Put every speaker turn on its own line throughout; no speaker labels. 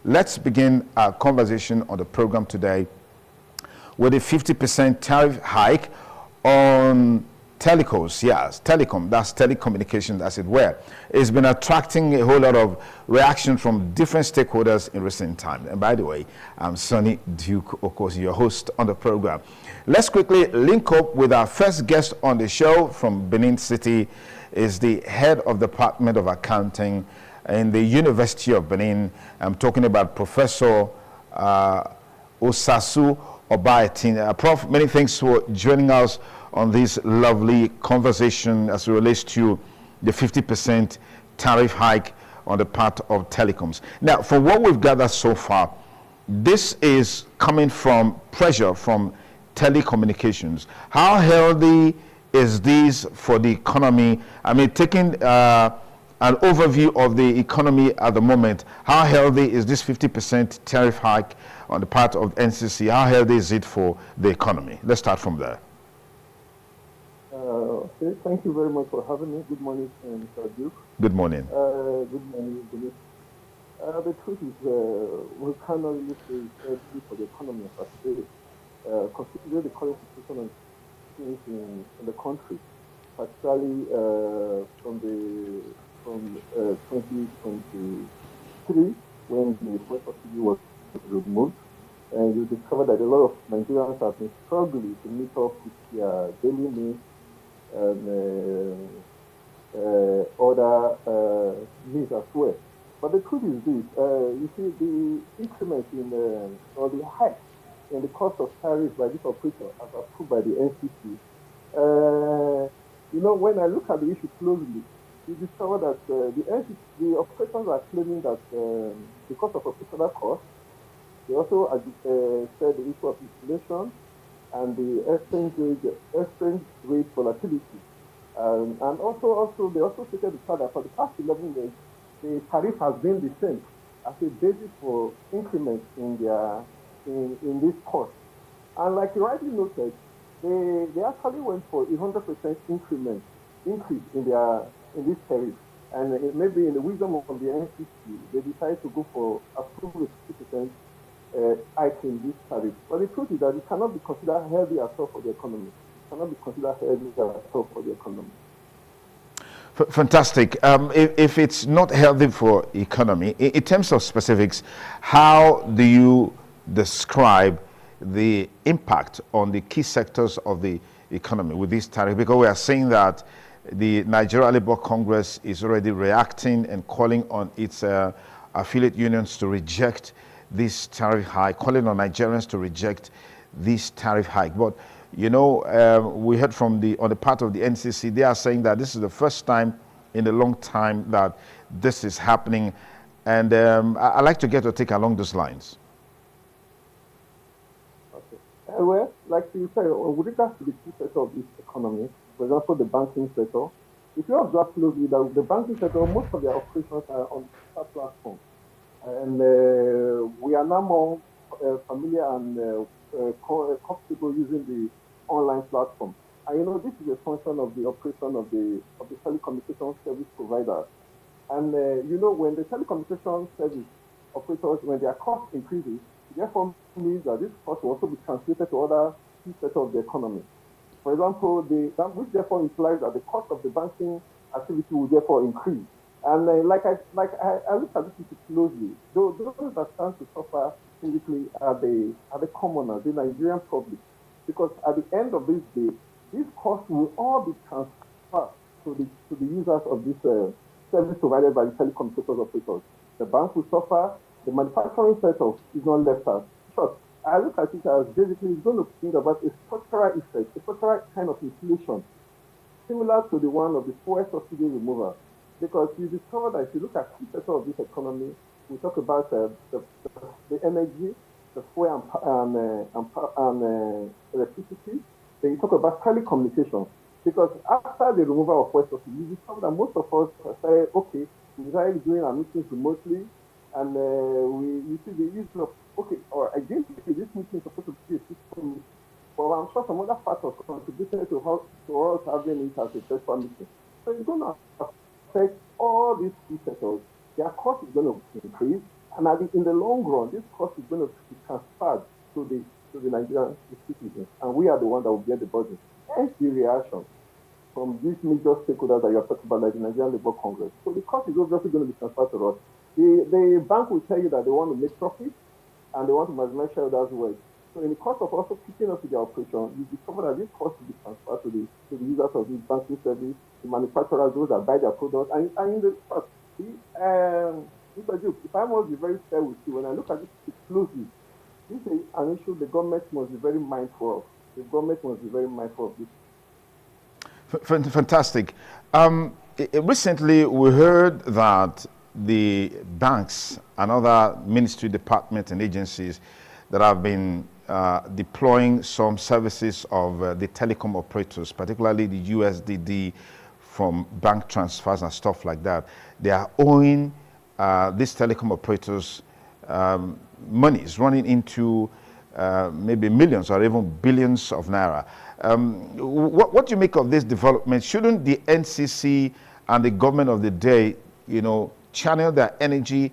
Let's begin our conversation on the program today with a 50% tariff hike on telcos. Yes, telecom, that's telecommunications as it were. It's been attracting a whole lot of reaction from different stakeholders in recent times. And by the way, I'm Sonny Duke, of course, your host on the program. Let's quickly link up with our first guest on the show from Benin City. Is the head of the Department of Accounting in the University of Benin. I'm talking about Professor Osasu Obaetin. Prof, many thanks for joining us on this lovely conversation as it relates to the 50% tariff hike on the part of telecoms. Now, from what we've gathered so far, this is coming from pressure from telecommunications. How healthy is this for the economy? I mean, taking an overview of the economy at the moment, how healthy is this 50% tariff hike on the part of NCC? How healthy is it for the economy? Let's start from there.
Okay, thank you very much for having me. Good morning, Mr. Duke.
Good morning.
Good morning. The truth is, we cannot really say it's healthy for the economy per se, considering the current situation and things in the country, particularly from 2023, when the fuel subsidy was removed, and you discovered that a lot of Nigerians have been struggling to meet up with their daily needs and other needs as well. But the truth is this: you see, the increment in or the hike in the cost of tariffs by this operator, as approved by the NCC. When I look at the issue closely, we discover that the operators are claiming that because of operational costs, they also said the issue of inflation and the exchange rate volatility. And also they also stated the fact that for the past 11 years, the tariff has been the same as a basis for increment in this cost. And like you rightly noted, they actually went for 100% increase in this tariff. And maybe in the wisdom of the NCC, they decided to go for approval of 50% hike in this tariff. But the truth is that it cannot be considered healthy at all for the economy. It cannot be considered healthy at all for the economy.
Fantastic. If it's not healthy for economy, in terms of specifics, how do you describe the impact on the key sectors of the economy with this tariff? Because we are seeing that the Nigeria Labour Congress is already reacting and calling on its affiliate unions to reject this tariff hike, calling on Nigerians to reject this tariff hike. But we heard from on the part of the NCC, they are saying that this is the first time in a long time that this is happening. And I'd like to get your take along those lines.
Okay. Well, like you said, with regards to the key sector of this economy, for example, the banking sector, if you observe closely, the banking sector, most of their operations are on digital platforms. And we are now more familiar and comfortable using the online platform. And this is a function of the operation of the telecommunication service provider. And when the telecommunication service operators, when their cost increases, therefore means that this cost will also be translated to other key sectors of the economy. For example, which therefore implies that the cost of the banking activity will therefore increase. And like I look at this issue closely. Those that stand to suffer physically are the commoners, the Nigerian public, because at the end of this day, these costs will all be transferred to the users of this service provided by the telecommunications operators. The bank will suffer. The manufacturing sector is not left out. Sure, I look at it as basically it's going to think about a structural effect, a structural kind of inflation, similar to the one of the fuel subsidy removal. Because you discover that if you look at key sector of this economy, we talk about the energy, the fuel and electricity. Then you talk about telecommunications. Because after the removal of fuel subsidy, you discover that most of us say, okay, we started doing our meetings remotely, and you see the use of, okay, or again, this meeting is supposed to be a system meeting. But I'm sure some other factors contributed to us having it as a virtual meeting. So it's going to affect all these key sectors. Their cost is going to increase. And in the long run, this cost is going to be transferred to the Nigerian citizens, and we are the one that will bear the burden. Hence the reaction from these major stakeholders that you are talking about, like the Nigerian Labour Congress. So the cost is obviously going to be transferred to us. The bank will tell you that they want to make profit and they want to maximize shareholders' wealth. So in the course of also kicking off with the operation, you discover that this cost will be transferred to the users of this banking service, the manufacturers, those that buy their products, and in the cost. Mr. Duke, if I must be very fair with you, when I look at this closely, this is an issue the government must be very mindful of. The government must be very mindful of this.
Fantastic. Recently, we heard that the banks and other ministry departments and agencies that have been deploying some services of the telecom operators, particularly the USDD from bank transfers and stuff like that, they are owing these telecom operators monies running into maybe millions or even billions of naira. What do you make of this development? Shouldn't the NCC and the government of the day, channel their energy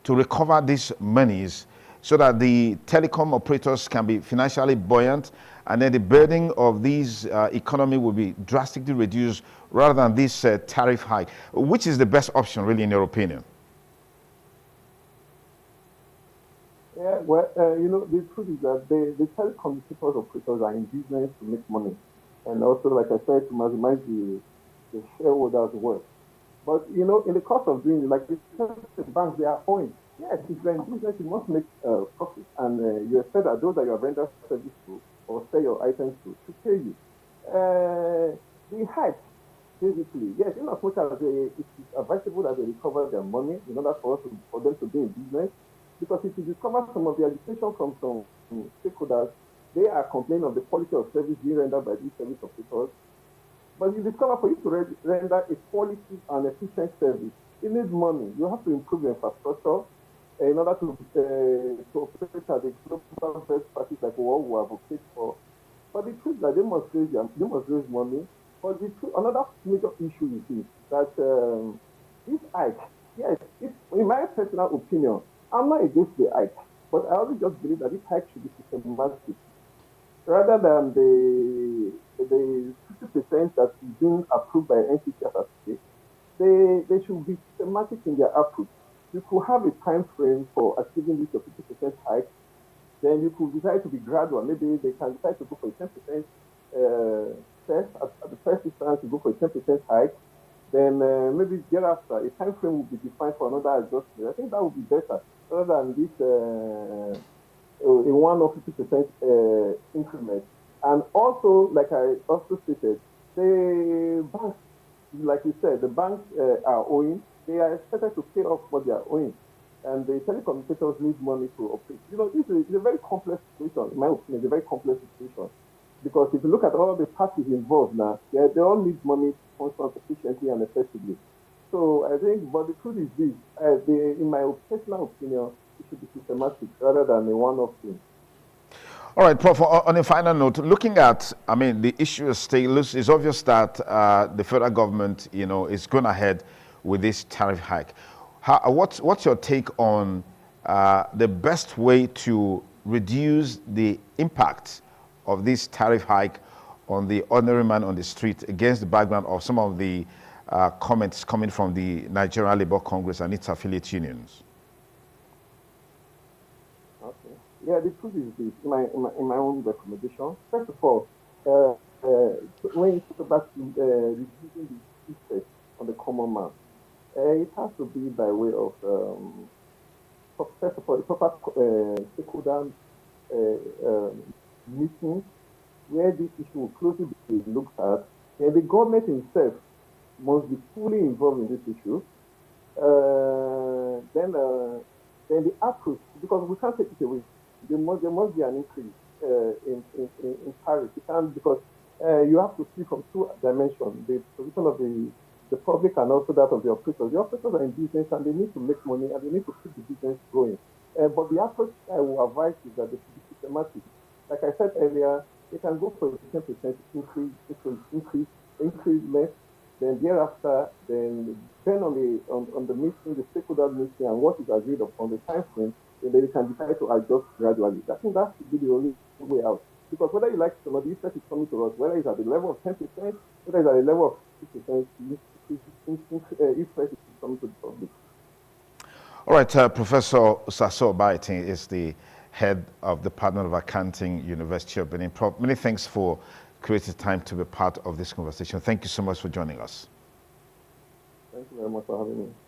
to recover these monies so that the telecom operators can be financially buoyant, and then the burden of these economy will be drastically reduced rather than this tariff hike? Which is the best option, really, in your opinion?
Yeah, well, the truth is that the telecommunicators operators are in business to make money, and also, like I said, to maximize the shareholders' wealth. But in the course of doing it, like the banks, they are owing. Yes, if you're in business, you must make profit, and you expect that those that you have rendered service to or sell your items to should pay you. The hike, basically, yes, in as much as it is advisable that they recover their money in order for them to be in business. Because if you discover some of the agitation from some stakeholders, they are complaining of the quality of service being rendered by these service operators. But you discover for you to render a quality and efficient service, it needs money. You have to improve your infrastructure in order to operate at a global best practice like what we advocate for. But the truth is that they must raise money. But another major issue is that this hike, yes, in my personal opinion, I'm not against the hike, but I also just believe that this hike should be systematic rather than the 50% that is being approved by NCC as of today. They should be systematic in their approach. You could have a time frame for achieving this 50% hike. Then you could decide to be gradual. Maybe they can decide to go for a 10% test at the first instance to go for a 10% hike. Then maybe thereafter a time frame will be defined for another adjustment. I think that would be better rather than this a 1 or 50% increment. And also, like I also stated, the banks, like you said, the banks are owing. They are expected to pay off what they are owing, and the telecommunicators need money to operate. This is a very complex situation. In my opinion, it's a very complex situation because if you look at all the parties involved now, they all need money to function efficiently and effectively. So I think, but the truth is this: in my personal opinion, it should be systematic rather than a one-off thing.
All right, Prof, on a final note, looking at, the issue of status, it's obvious that the federal government, is going ahead with this tariff hike. What's your take on the best way to reduce the impact of this tariff hike on the ordinary man on the street against the background of some of the comments coming from the Nigerian Labour Congress and its affiliate unions?
Okay. Yeah, the truth is this, in my own recommendation. First of all, when you talk about reducing the effect on the common man, it has to be by way of, first of all, a proper stakeholder meeting where this issue will closely be looked at, and the government itself must be fully involved in this issue. Then the approach, because we can't take it away. There must be an increase in tariff. You can't, because you have to see from two dimensions: the position of the public and also that of the operators. The operators are in business and they need to make money and they need to keep the business going. But the approach I will advise is that they should be systematic. Like I said earlier, they can go for a 10% increase less, then thereafter, then depend on the meeting, the stakeholder meeting, and what is agreed upon the time frame, and then you can decide to adjust gradually. I think that should be the only way out. Because whether you like it or not, the effect is coming to us, whether it's at the level of 10%, whether it's at the level of 50%, effect is coming to the public.
All right, Professor Sasso Baitin is the head of the Department of Accounting, University of Benin. Prof, many thanks for creating time to be part of this conversation. Thank you so much for joining us.
Thank you very much for having me.